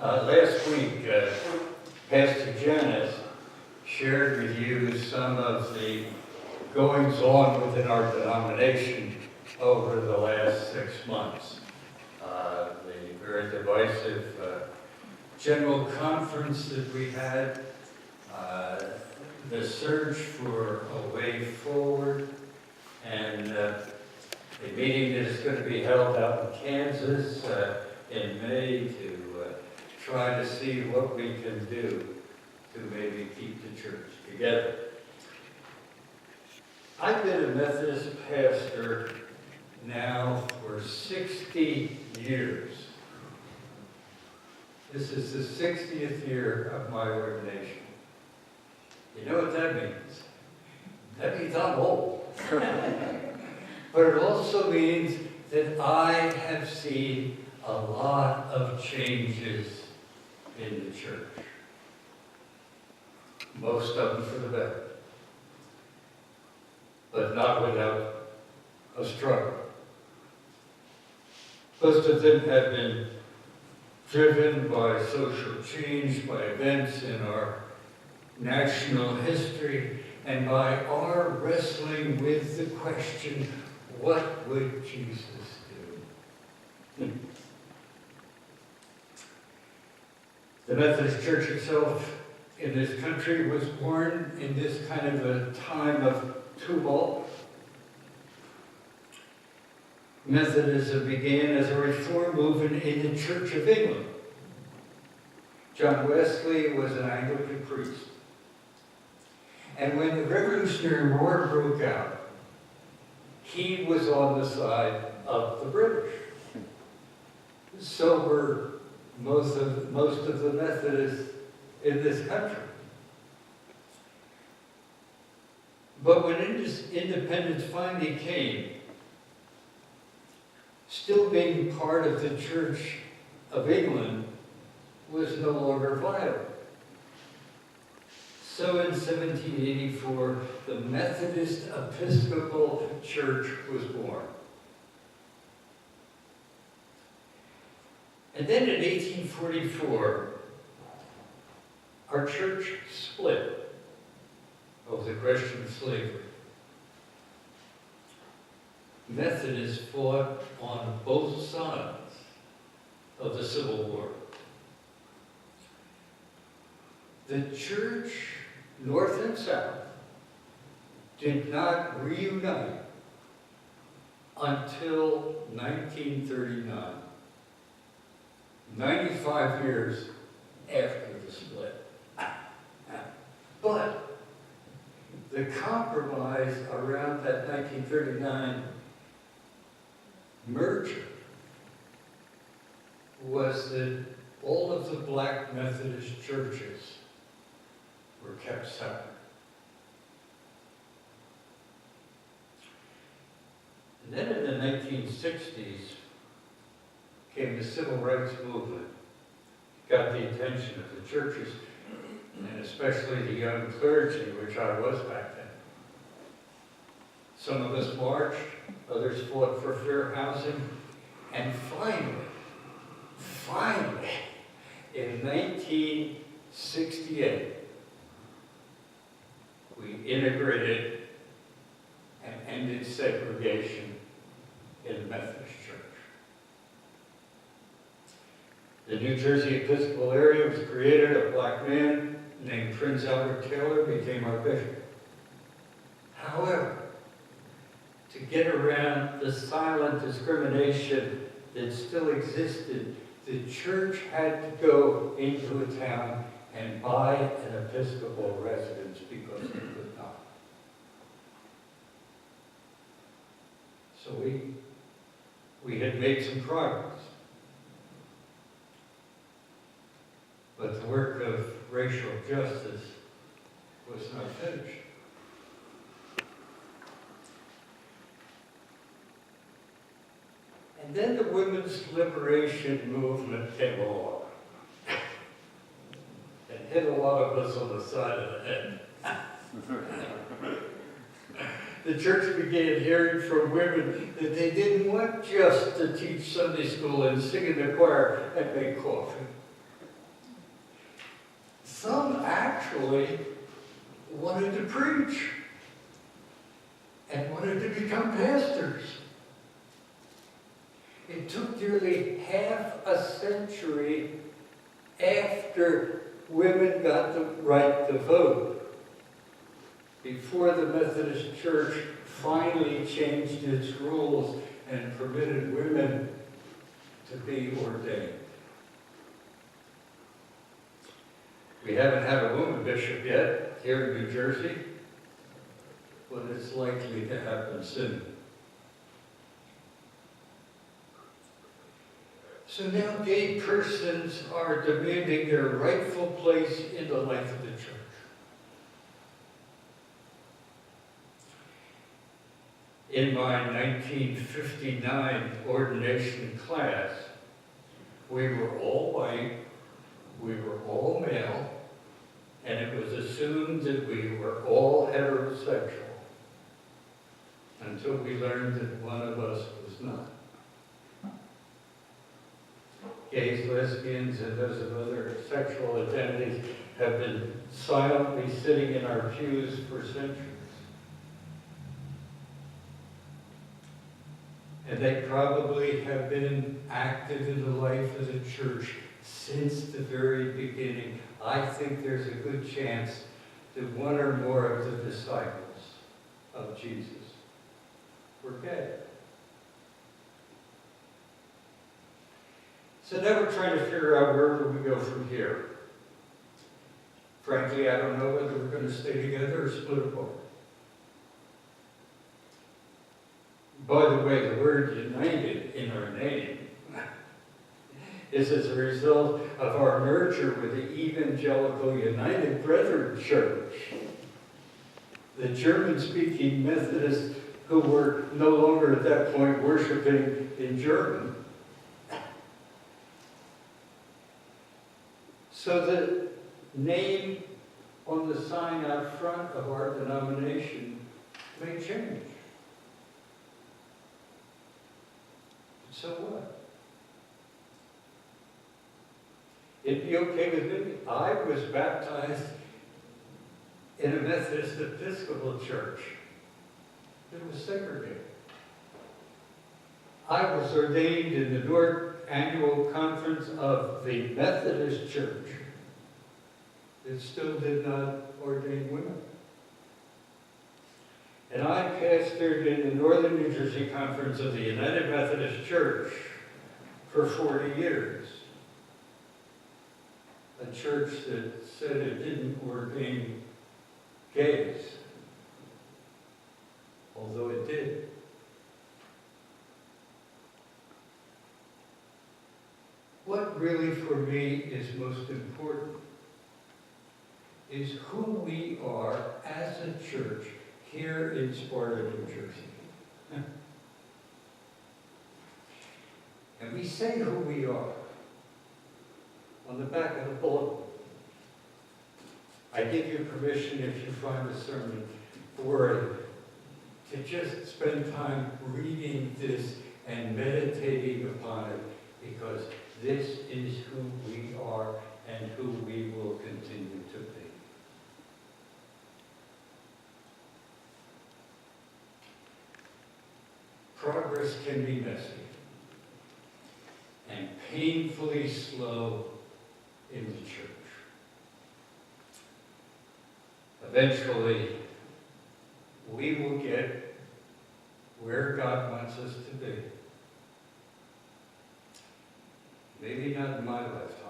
Last week, Pastor Janice shared with you some of the goings-on within our denomination over the last 6 months. The very divisive general conference that we had, the search for a way forward, and a meeting that is going to be held out in Kansas in May to try to see what we can do to maybe keep the church together. I've been a Methodist pastor now for 60 years. This is the 60th year of my ordination. You know what that means? That means I'm old. But it also means that I have seen a lot of changes in the church. Most of them for the better. But not without a struggle. Most of them have been driven by social change, by events in our national history, and by our wrestling with the question, what would Jesus do? The Methodist Church itself in this country was born in this kind of a time of tumult. Methodism began as a reform movement in the Church of England. John Wesley was an Anglican priest. And when the Revolutionary War broke out, he was on the side of the British. So were most of the Methodists in this country. But when independence finally came, still being part of the Church of England was no longer viable. So in 1784, the Methodist Episcopal Church was born. And then in 1844, our church split over the question of slavery. Methodists fought on both sides of the Civil War. The church, North and South, did not reunite until 1939, 95 years after the split. But the compromise around that 1939 merger was that all of the black Methodist churches were kept separate. And then in the 1960s came the Civil Rights Movement. Got the attention of the churches, and especially the young clergy, which I was back then. Some of us marched, others fought for fair housing, and finally, in 1968, we integrated and ended segregation in the Methodist Church. The New Jersey Episcopal area was created. A black man named Prince Albert Taylor became our bishop. However, to get around the silent discrimination that still existed, the church had to go into a town and buy an Episcopal residence because it could not. So we had made some progress. But the work of racial justice was not finished. And then the women's liberation movement came along and hit a lot of us on the side of the head. The church began hearing from women that they didn't want just to teach Sunday school and sing in the choir and make coffee. actually wanted to preach and wanted to become pastors. It took nearly half a century after women got the right to vote before the Methodist Church finally changed its rules and permitted women to be ordained. We haven't had a woman bishop yet here in New Jersey, but it's likely to happen soon. So now gay persons are demanding their rightful place in the life of the church. In my 1959 ordination class, we were all white, we were all male, and it was assumed that we were all heterosexual until we learned that one of us was not. Gays, lesbians, and those of other sexual identities have been silently sitting in our pews for centuries. And they probably have been active in the life of the church since the very beginning. I think there's a good chance that one or more of the disciples of Jesus were gay. So now we're trying to figure out where do we go from here. Frankly, I don't know whether we're going to stay together or split apart. By the way, the word united in our name is as a result of our merger with the Evangelical United Brethren Church. The German-speaking Methodists who were no longer at that point worshiping in German. So the name on the sign out front of our denomination may change. So what? It'd be okay with me. I was baptized in a Methodist Episcopal church. It was segregated. I was ordained in the North Annual Conference of the Methodist Church. It still did not ordain women. And I pastored in the Northern New Jersey Conference of the United Methodist Church for 40 years. A church that said it didn't ordain gays, although it did. What really for me is most important is who we are as a church here in Sparta, New Jersey. And we say who we are on the back of the bulletin. I give you permission, if you find the sermon boring, to just spend time reading this and meditating upon it, because this is who we are and who we will continue to be. Progress can be messy and painfully slow in the church. Eventually, we will get where God wants us to be. Maybe not in my lifetime.